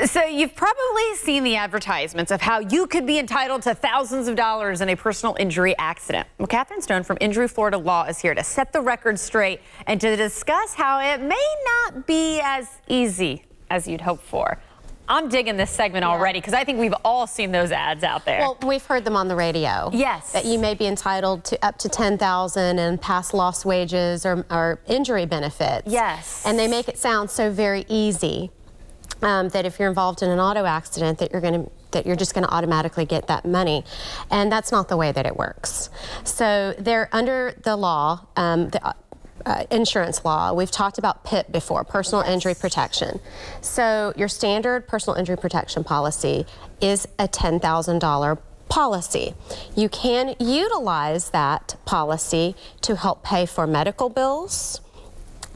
So you've probably seen the advertisements of how you could be entitled to thousands of dollars in a personal injury accident. Well, Catherine Stone from Injury Florida Law is here to set the record straight and to discuss how it may not be as easy as you'd hope for. I'm digging this segment already because I think we've all seen those ads out there. Well, we've heard them on the radio. Yes. That you may be entitled to up to $10,000 in past lost wages or injury benefits. Yes. And they make it sound so very easy that if you're involved in an auto accident that you're just going to automatically get that money. And that's not the way that it works. So they're under the law, insurance law. We've talked about PIP before, personal injury protection. So your standard personal injury protection policy is a $10,000 policy. You can utilize that policy to help pay for medical bills.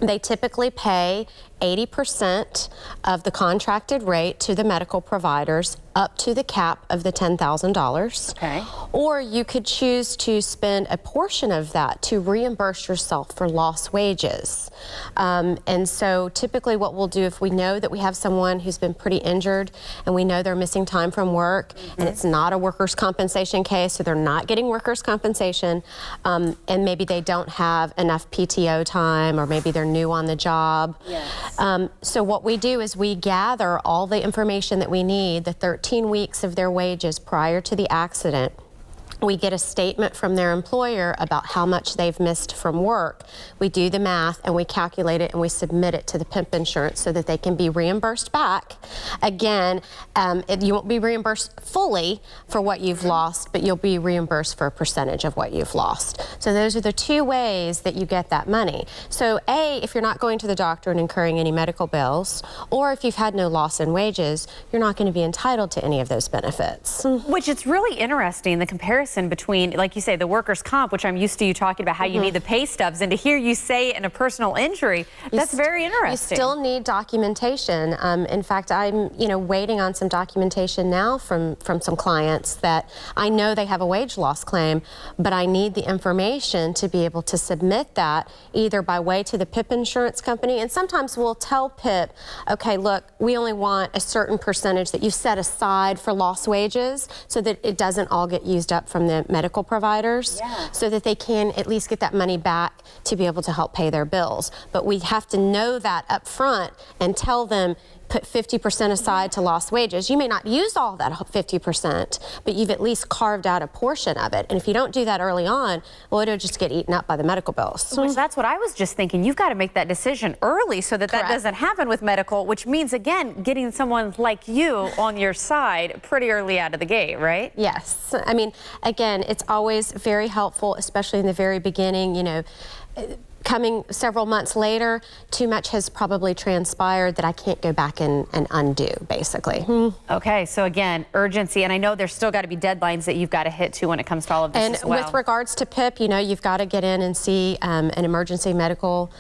They typically pay 80% of the contracted rate to the medical providers up to the cap of the $10,000. Okay. Or you could choose to spend a portion of that to reimburse yourself for lost wages. And so typically what we'll do if we know that we have someone who's been pretty injured and we know they're missing time from work and it's not a workers' compensation case, so they're not getting workers' compensation, and maybe they don't have enough PTO time or maybe they're new on the job. Yes. So what we do is we gather all the information that we need, the 13 weeks of their wages prior to the accident. We get a statement from their employer about how much they've missed from work. We do the math and we calculate it and we submit it to the PIP insurance so that they can be reimbursed back. Again, you won't be reimbursed fully for what you've lost, but you'll be reimbursed for a percentage of what you've lost. So those are the two ways that you get that money. So A, if you're not going to the doctor and incurring any medical bills, or if you've had no loss in wages, you're not going to be entitled to any of those benefits. Which it's really interesting, the comparison between, like you say, the workers' comp, which I'm used to you talking about how you need the pay stubs, and to hear you say it in a personal injury, that's very interesting. You still need documentation. In fact, I'm waiting on some documentation now from some clients that I know they have a wage loss claim, but I need the information to be able to submit that either by way to the PIP insurance company, and sometimes we'll tell PIP, okay, look, we only want a certain percentage that you set aside for lost wages so that it doesn't all get used up from the medical providers, so that they can at least get that money back to be able to help pay their bills. But we have to know that up front and tell them, put 50% aside to lost wages. You may not use all that 50%, but you've at least carved out a portion of it. And if you don't do that early on, well, it'll just get eaten up by the medical bills. Which that's what I was just thinking. You've got to make that decision early so that that doesn't happen with medical, which means, again, getting someone like you on your side pretty early out of the gate, right? Yes. I mean, again, it's always very helpful, especially in the very beginning, coming several months later, too much has probably transpired that I can't go back and undo, basically. Okay, so again, urgency, and I know there's still got to be deadlines that you've got to hit too when it comes to all of this as well. With regards to PIP, you've got to get in and see an emergency medical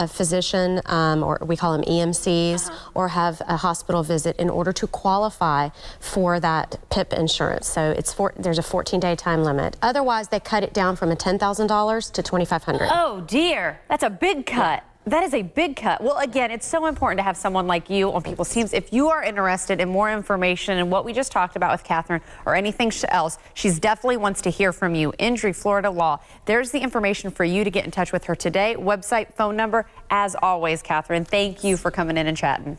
physician, or we call them EMCs, or have a hospital visit in order to qualify for that PIP insurance. So there's a 14-day time limit. Otherwise, they cut it down from a $10,000 to $2,500. Oh dear, that's a big cut. That is a big cut. Well, again, it's so important to have someone like you on people's teams. If you are interested in more information and what we just talked about with Catherine or anything else, she definitely wants to hear from you. Injury Florida Law. There's the information for you to get in touch with her today. Website, phone number. As always, Catherine, thank you for coming in and chatting.